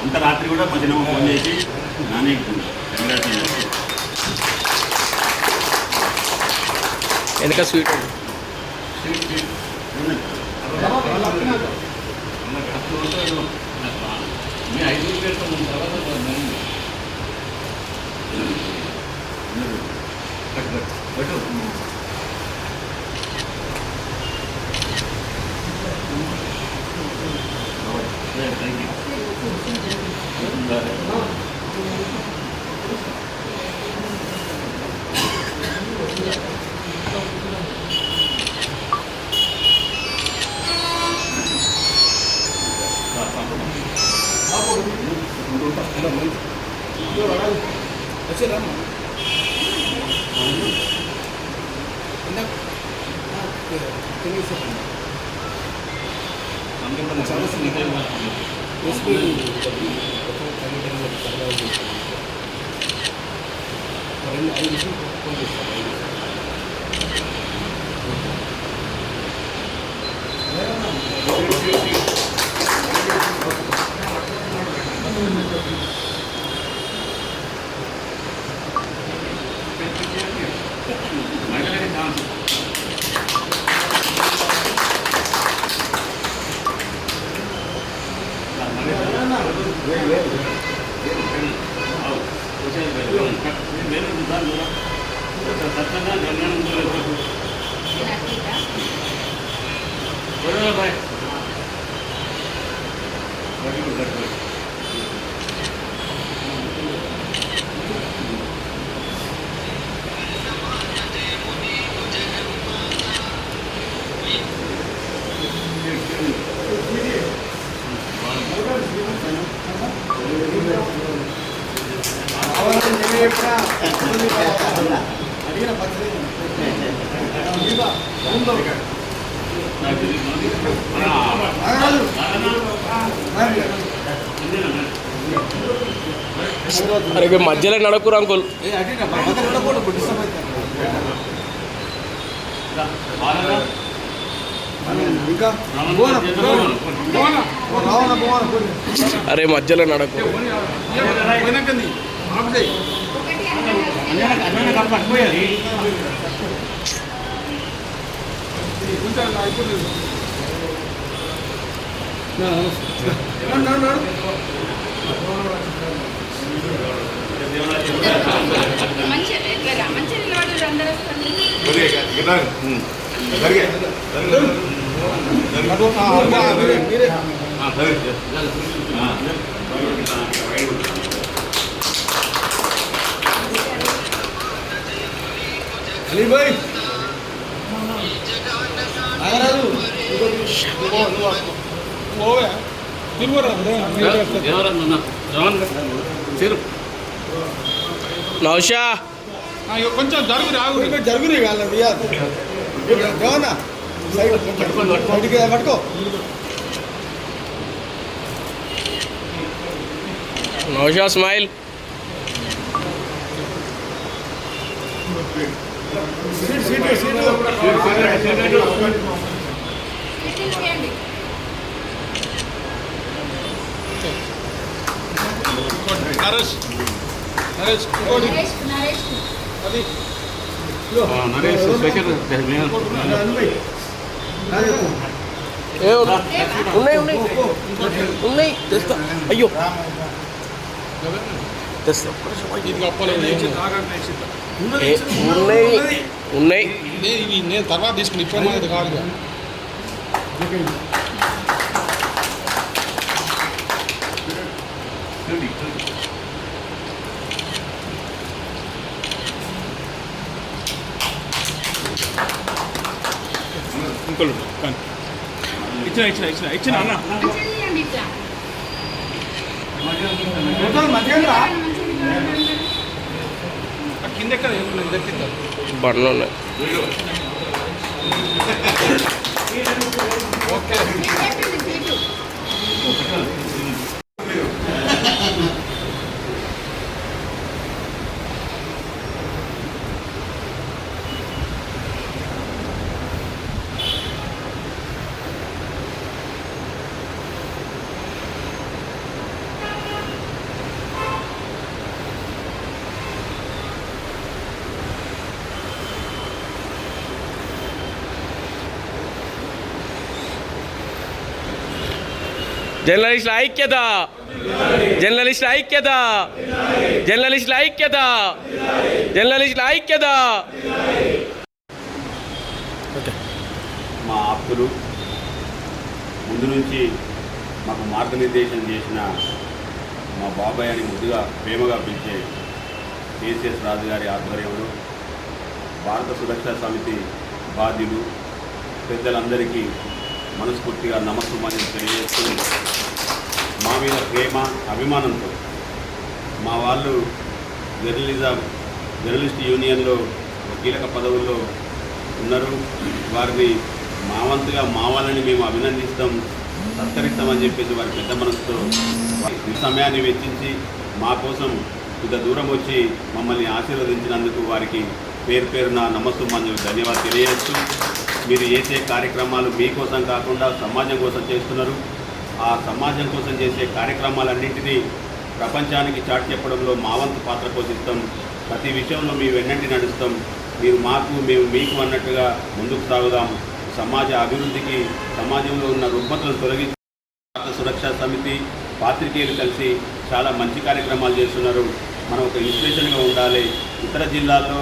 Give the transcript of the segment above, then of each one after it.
అంత రాత్రి కూడా మా చిన్నమ్మ ఫోన్ చేసి నాని వెనక స్వీట్ अरे मध्य नड़कूर अंकुल अरे मध्य नड़कू अली भाई नागराजू నౌషా కొంచెం జరుగురే జవానా పట్టుకో నౌషా స్మైల్. నరేష్ నరేష్ అది ఉన్నాయి ఉన్నాయి ఉన్నాయి తెస్తా. అయ్యో తెస్తా. ఇది కప్పలేదు ఉన్నాయి ఉన్నాయి. ఇవి నేను తర్వాత తీసుకుని ఇప్పుడు అనేది కాదు. ఇంకోళ్ళు ఇచ్చిన అన్న కింద ఎక్కడ కింద బండ్లు ఉన్నాయి. ఓకే జర్నలిస్టుల ఐక్యత, జర్నలిస్టుల ఐక్యత, జర్నలిస్టుల ఐక్యత, జర్నలిస్టుల ఐక్యత. మా ఆప్తులు ముందు నుంచి మాకు మార్గనిర్దేశం చేసిన మా బాబాయ్ అని ముద్దుగా ప్రేమగా పిలిచే కేసీఎస్ రాజు గారి ఆధ్వర్యంలో భారత సురక్షా సమితి బాధ్యులు పెద్దలందరికీ మనస్ఫూర్తిగా నమస్సుమాన్ని తెలియజేస్తూ మా మీద ప్రేమ అభిమానంతో మా వాళ్ళు జర్నలిస్ట్ యూనియన్లో కీలక పదవుల్లో ఉన్నారు. వారిని మా వంతుగా మా వాళ్ళని మేము అభినందిస్తాం, సత్కరిస్తామని చెప్పేసి వారి పెద్ద మనసుతో ఈ సమయాన్ని వెచ్చించి మా కోసం ఇంత దూరం వచ్చి మమ్మల్ని ఆశీర్వదించినందుకు వారికి పేరు పేరున నమస్సుమాన్ని ధన్యవాదాలు తెలియజేస్తూ, మీరు చేసే కార్యక్రమాలు మీకోసం కాకుండా సమాజం కోసం చేస్తున్నారు. ఆ సమాజం కోసం చేసే కార్యక్రమాలన్నింటినీ ప్రపంచానికి చాటి చెప్పడంలో మా వంతు పాత్ర పోషిస్తాం. ప్రతి విషయంలో మేము వెన్నంటి నడుస్తాం. మీరు మాకు మేము మీకు అన్నట్టుగా ముందుకు సాగుదాం. సమాజ అభివృద్ధికి సమాజంలో ఉన్న రుగ్మతలను తొలగించి భారత సురక్షా సమితి పాత్రికేయులు కలిసి చాలా మంచి కార్యక్రమాలు చేస్తున్నారు. మనం ఒక ఇన్స్పిరేషన్గా ఉండాలి. ఇతర జిల్లాల్లో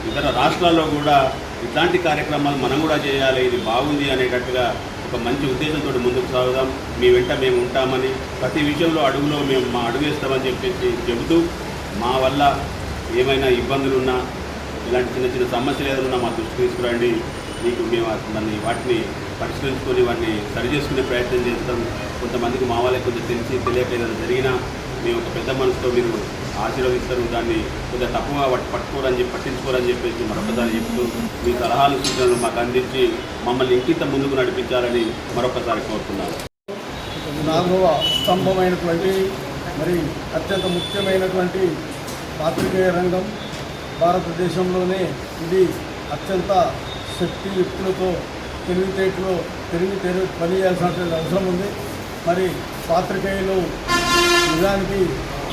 ఇతర రాష్ట్రాల్లో కూడా ఇట్లాంటి కార్యక్రమాలు మనం కూడా చేయాలి, ఇది బాగుంది అనేటట్టుగా ఒక మంచి ఉద్దేశంతో ముందుకు సాగుదాం. మీ వెంట మేము ఉంటామని, ప్రతి విషయంలో అడుగులో మేము మా అడుగు వేస్తామని చెప్పేసి చెబుతూ, మా వల్ల ఏమైనా ఇబ్బందులున్నా ఇలాంటి చిన్న చిన్న సమస్యలు ఏదైనా మా దృష్టికి తీసుకురండి. మీకు మేము వాటిని పరిష్కరించుకొని వాటిని సరిచేసుకునే ప్రయత్నం చేస్తాం. కొంతమందికి మా వాళ్ళకి కొంచెం తెలియక ఏదైనా జరిగినా మేము ఒక పెద్ద మనసుతో మీరు ఆశీర్వదిస్తారు. దాన్ని కొంచెం తప్పుగా పట్టించుకోరని చెప్పేసి మరొకసారి చెప్తూ, మీ సలహాలు సూచనలు మాకు అందించి మమ్మల్ని ఇంకింత ముందుకు నడిపించాలని మరొకసారి కోరుతున్నాను. 4వ స్తంభమైనటువంటి మరి అత్యంత ముఖ్యమైనటువంటి పాత్రికేయ రంగం భారతదేశంలోనే ఇది అత్యంత శక్తియుక్తులతో తెలివితేటలో పని చేయాల్సినటువంటి అవసరం ఉంది. మరి పాత్రికేయులు నిజానికి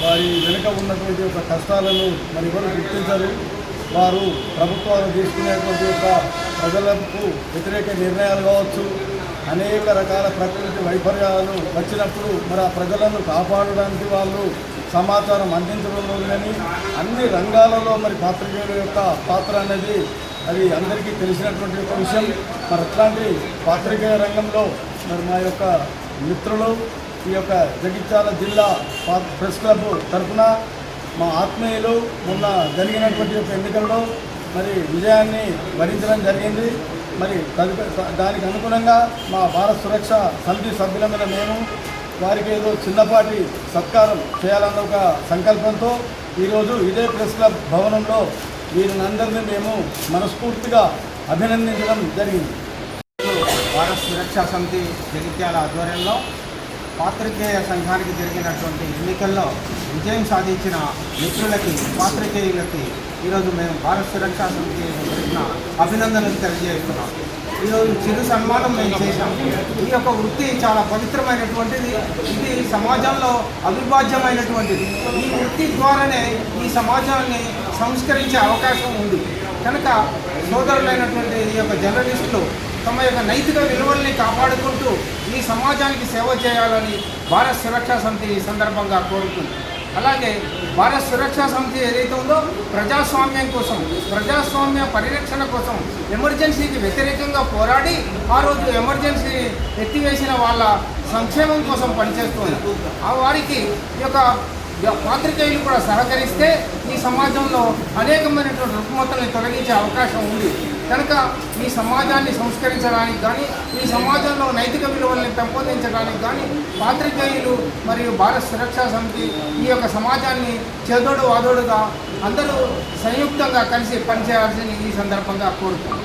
వారి వెనుక ఉన్నటువంటి ఒక కష్టాలను మరి ఎవరు గుర్తించరు. వారు ప్రభుత్వాలు తీసుకునేటువంటి యొక్క ప్రజలకు వ్యతిరేక నిర్ణయాలు కావచ్చు, అనేక రకాల ప్రకృతి వైఫల్యాలు వచ్చినప్పుడు మరి ఆ ప్రజలను కాపాడడానికి వాళ్ళు సమాచారం అందించడంలో కానీ అన్ని రంగాలలో మరి పాత్రికేయుల యొక్క పాత్ర అనేది అది అందరికీ తెలిసినటువంటి ఒక విషయం. మరి అట్లాంటి పాత్రికేయ రంగంలో మరి మా యొక్క మిత్రులు ఈ యొక్క జగిత్యాల జిల్లా ప్రెస్ క్లబ్ తరఫున మా ఆత్మీయులు మొన్న జరిగినటువంటి యొక్క ఎన్నికల్లో మరి విజయాన్ని వరించడం జరిగింది. మరి దానికి అనుగుణంగా మా భారత్ సురక్ష సమితి సభ్యులమైన మేము వారికి ఏదో చిన్నపాటి సత్కారం చేయాలన్న ఒక సంకల్పంతో ఈరోజు ఇదే ప్రెస్ క్లబ్ భవనంలో వీరినందరినీ మేము మనస్ఫూర్తిగా అభినందించడం జరిగింది. భారత్ సురక్షా సమితి జగిత్యాల ఆధ్వర్యంలో పాత్రికేయ సంఘానికి జరిగినటువంటి ఎన్నికల్లో విజయం సాధించిన మిత్రులకి పాత్రికేయులకి ఈరోజు మేము భారత్ సురక్షా సమితి తరఫున అభినందనలు తెలియజేస్తున్నాం. ఈరోజు చిరు సన్మానం మేము చేశాం. ఈ యొక్క వృత్తి చాలా పవిత్రమైనటువంటిది. ఇది సమాజంలో అవిభాజ్యమైనటువంటిది. ఈ వృత్తి ద్వారానే ఈ సమాజాన్ని సంస్కరించే అవకాశం ఉంది. కనుక సోదరులైనటువంటి ఈ యొక్క జర్నలిస్టులు తమ యొక్క నైతిక విలువల్ని కాపాడుకుంటూ ఈ సమాజానికి సేవ చేయాలని భారత్ సురక్షా సమితి ఈ సందర్భంగా కోరుతుంది. అలాగే భారత్ సురక్షా సమితి ఏదైతే ఉందో ప్రజాస్వామ్యం కోసం, ప్రజాస్వామ్య పరిరక్షణ కోసం ఎమర్జెన్సీకి వ్యతిరేకంగా పోరాడి ఆ రోజు ఎమర్జెన్సీని ఎత్తివేసిన వాళ్ళ సంక్షేమం కోసం పనిచేస్తుంది. ఆ వారికి ఈ యొక్క పాత్రికేయులు కూడా సహకరిస్తే ఈ సమాజంలో అనేకమైనటువంటి రుగ్మతల్ని తొలగించే అవకాశం ఉంది. కనుక ఈ సమాజాన్ని సంస్కరించడానికి కానీ ఈ సమాజంలో నైతిక విలువల్ని పెంపొందించడానికి కానీ పాత్రికేయులు మరియు భారత్ సురక్షా సమితి ఈ యొక్క సమాజాన్ని చేదోడు వాదోడుగా అందరూ సంయుక్తంగా కలిసి పనిచేయాల్సింది ఈ సందర్భంగా కోరుతున్నాం.